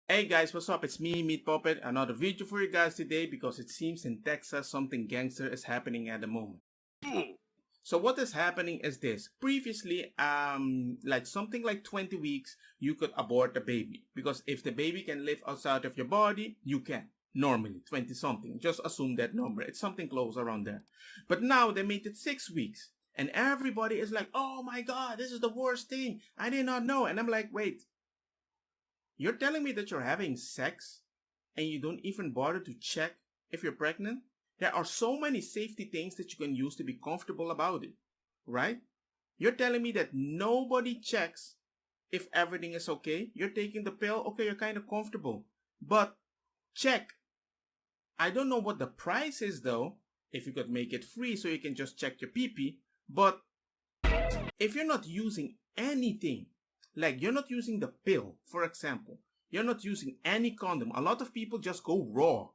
Hey guys, what's up? It's me, Meat Puppet. Another video for you guys today because it seems in Texas something gangster is happening at the moment. So what is happening is this. Previously, like something like 20 weeks, you could abort the baby. Because if the baby can live outside of your body, you can. Normally, 20 something. Just assume that number. It's something close around there. But now they made it 6 weeks. And everybody is like, oh my God, this is the worst thing. I did not know. And I'm like, wait. You're telling me that you're having sex and you don't even bother to check if you're pregnant? There are so many safety things that you can use to be comfortable about it, right? You're telling me that nobody checks if everything is okay. You're taking the pill, okay, you're kind of comfortable. But check. I don't know what the price is though, if you could make it free so you can just check your pee-pee. But if you're not using anything, like you're not using the pill, for example, you're not using any condom. A lot of people just go raw.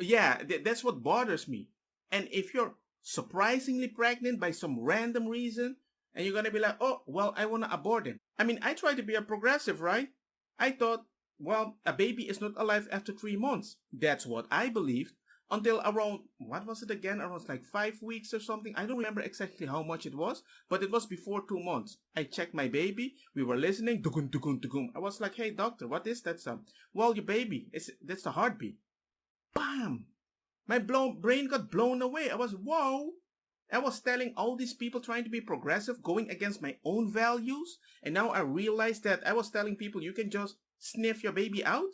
Yeah, that's what bothers me. And if you're surprisingly pregnant by some random reason, and you're gonna be like, oh, well, I wanna abort it. I mean, I try to be a progressive, right? I thought, well, a baby is not alive after 3 months. That's what I believed. Until around, what was it again? Around like 5 weeks or something. I don't remember exactly how much it was, but it was before 2 months. I checked my baby. We were listening. Dugum, dugum, dugum. I was like, hey, doctor, what is that sound? Well, your baby, that's the heartbeat. Bam! My brain got blown away. I was, whoa! I was telling all these people trying to be progressive, going against my own values. And now I realized that I was telling people you can just sniff your baby out.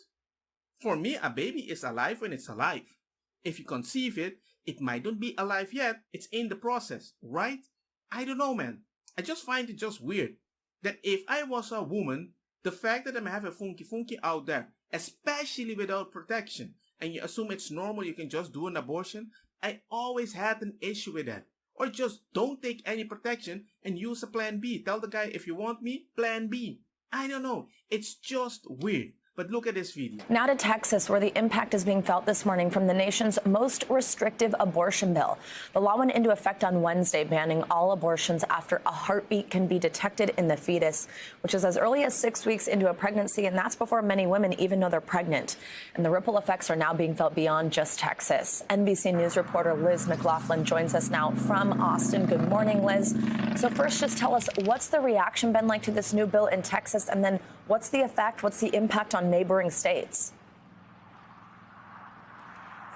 For me, a baby is alive when it's alive. If you conceive it, it might not be alive yet. It's in the process, right? I don't know, man. I just find it just weird that if I was a woman, the fact that I'm having funky out there, especially without protection, and you assume it's normal, you can just do an abortion, I always had an issue with that. Or just don't take any protection and use a plan B. Tell the guy, if you want me, plan B. I don't know. It's just weird. But look at this video. Now to Texas, where the impact is being felt this morning from the nation's most restrictive abortion bill. The law went into effect on Wednesday, banning all abortions after a heartbeat can be detected in the fetus, which is as early as 6 weeks into a pregnancy, and that's before many women even know they're pregnant. And the ripple effects are now being felt beyond just Texas. NBC News reporter Liz McLaughlin joins us now from Austin. Good morning, Liz. So first, just tell us, what's the reaction been like to this new bill in Texas, and then what's the effect, what's the impact on neighboring states?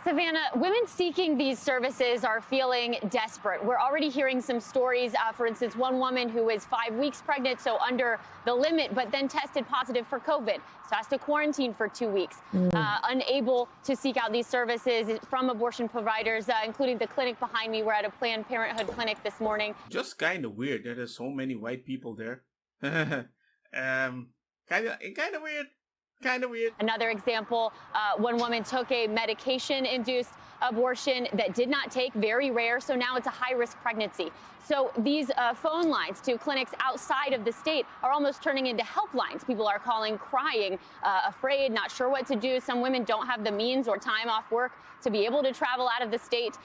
Savannah, women seeking these services are feeling desperate. We're already hearing some stories. For instance, one woman who is 5 weeks pregnant, so under the limit, but then tested positive for COVID, so has to quarantine for 2 weeks, unable to seek out these services from abortion providers, including the clinic behind me. We're at a Planned Parenthood clinic this morning. Just kind of weird that there's so many white people there. Kind of weird. Kind of weird. Another example, one woman took a medication-induced abortion that did not take, very rare, so now it's a high-risk pregnancy. So these phone lines to clinics outside of the state are almost turning into helplines. People are calling, crying, afraid, not sure what to do. Some women don't have the means or time off work to be able to travel out of the state.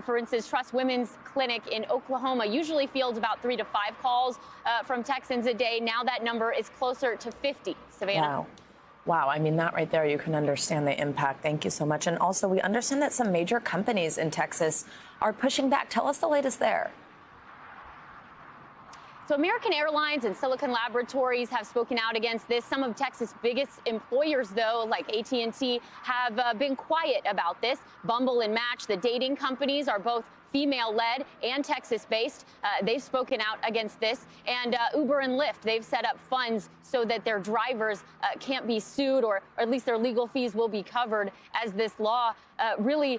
For instance, Trust Women's Clinic in Oklahoma usually fields about 3 to 5 calls from Texans a day. Now that number is closer to 50. Savannah. Wow. Wow, I mean, that right there, you can understand the impact. Thank you so much. And also, we understand that some major companies in Texas are pushing back. Tell us the latest there. So American Airlines and Silicon Laboratories have spoken out against this. Some of Texas' biggest employers, though, like AT&T, have been quiet about this. Bumble and Match, the dating companies, are both female-led and Texas-based. They've spoken out against this. And Uber and Lyft, they've set up funds so that their drivers can't be sued, or at least their legal fees will be covered, as this law really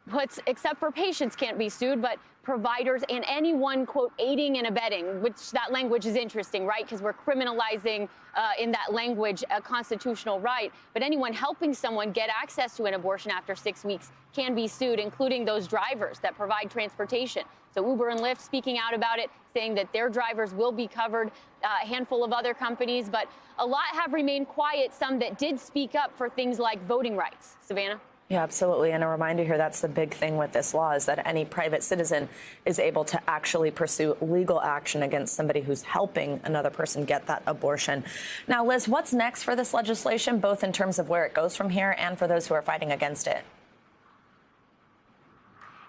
puts, except for patients can't be sued, but providers and anyone, quote, aiding and abetting, which that language is interesting, right? Because we're criminalizing in that language a constitutional right. But anyone helping someone get access to an abortion after 6 weeks can be sued, including those drivers that provide transportation. So Uber and Lyft speaking out about it, saying that their drivers will be covered, a handful of other companies, but a lot have remained quiet, some that did speak up for things like voting rights. Savannah? Yeah, absolutely. And a reminder here, that's the big thing with this law, is that any private citizen is able to actually pursue legal action against somebody who's helping another person get that abortion. Now, Liz, what's next for this legislation, both in terms of where it goes from here and for those who are fighting against it?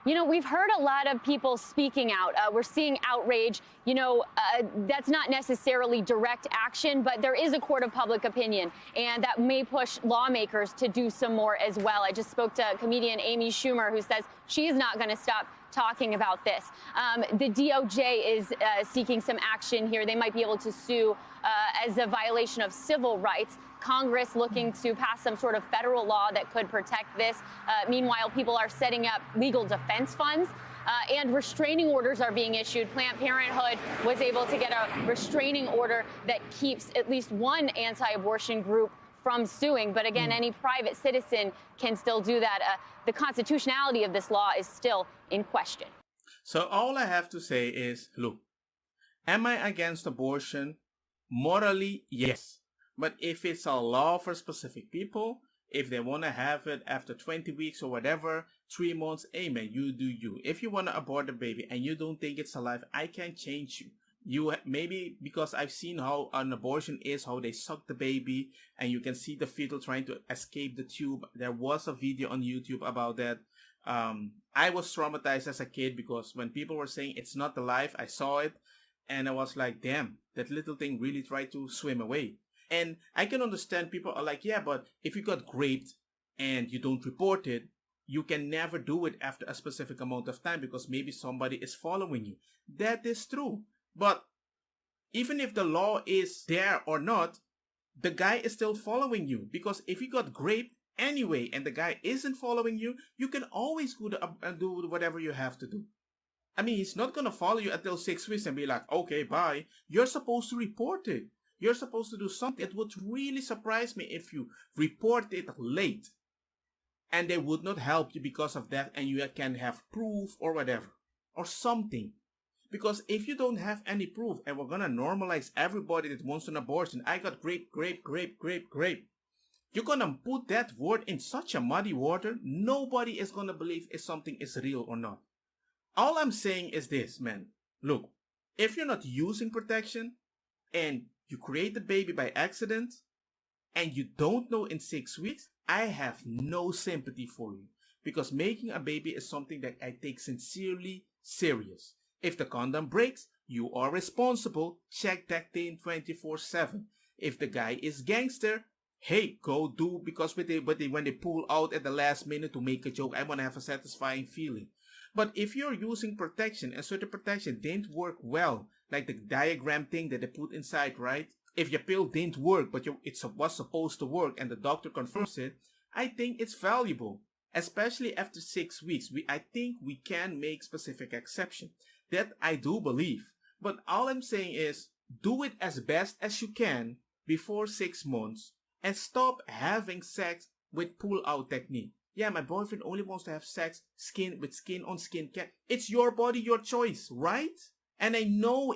You know, we've heard a lot of people speaking out. We're seeing outrage. That's not necessarily direct action, but there is a court of public opinion, and that may push lawmakers to do some more as well. I just spoke to comedian Amy Schumer, who says she's not going to stop talking about this. The DOJ is seeking some action here. They might be able to sue as a violation of civil rights. Congress looking to pass some sort of federal law that could protect this. Meanwhile, people are setting up legal defense funds. And restraining orders are being issued. Planned Parenthood was able to get a restraining order that keeps at least one anti-abortion group from suing. But again, any private citizen can still do that. The constitutionality of this law is still in question. So all I have to say is, look, am I against abortion? Morally, yes. But if it's a law for specific people, if they want to have it after 20 weeks or whatever, 3 months, amen, you do you. If you want to abort the baby and you don't think it's alive, I can't change you. Maybe because I've seen how an abortion is, how they suck the baby and you can see the fetal trying to escape the tube. There was a video on YouTube about that. I was traumatized as a kid because when people were saying it's not alive, I saw it and I was like, damn, that little thing really tried to swim away. And I can understand people are like, yeah, but if you got raped and you don't report it, you can never do it after a specific amount of time because maybe somebody is following you. That is true. But even if the law is there or not, the guy is still following you. Because if you got raped anyway and the guy isn't following you, you can always go and do whatever you have to do. I mean, he's not going to follow you until 6 weeks and be like, okay, bye. You're supposed to report it. You're supposed to do something. It would really surprise me if you report it late and they would not help you because of that and you can have proof or whatever or something. Because if you don't have any proof and we're going to normalize everybody that wants an abortion, I got grape. You're going to put that word in such a muddy water, nobody is going to believe if something is real or not. All I'm saying is this, man. Look, if you're not using protection and you create the baby by accident and you don't know in 6 weeks, I have no sympathy for you because making a baby is something that I take sincerely serious. If the condom breaks, you are responsible. Check that thing 24/7. If the guy is gangster, hey, go do because when they pull out at the last minute to make a joke, I want to have a satisfying feeling. But if you're using protection and certain protection didn't work well, like the diagram thing that they put inside, right? If your pill didn't work, but it was supposed to work and the doctor confirms it, I think it's valuable. Especially after 6 weeks, I think we can make specific exception. That I do believe. But all I'm saying is, do it as best as you can before 6 months and stop having sex with pull-out technique. Yeah, my boyfriend only wants to have sex skin on skin. It's your body, your choice, right? And I know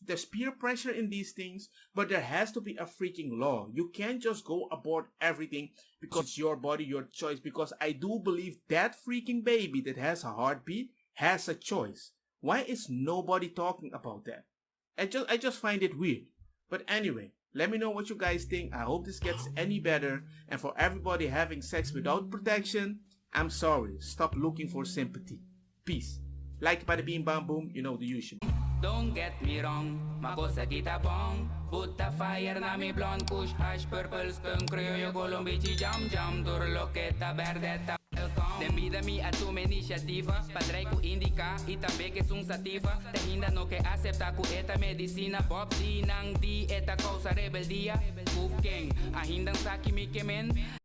there's peer pressure in these things, but there has to be a freaking law. You can't just go abort everything because it's your body, your choice. Because I do believe that freaking baby that has a heartbeat has a choice. Why is nobody talking about that? I just find it weird. But anyway, let me know what you guys think. I hope this gets any better. And for everybody having sex without protection, I'm sorry. Stop looking for sympathy. Peace. Like by the beam bam boom, you know the usual. Don't get me wrong, makosa kita bong. Put the fire na mi blonde, kush hash purple skunk, criollo colombici jam jam, turloqueta verdeta. Convida-me a tua iniciativa, padrei ku indica e também que sum sativa. Te ainda no que acepta ku eta medicina, Bob di nang di eta causa rebeldia. Ku quem ainda saque me quemen.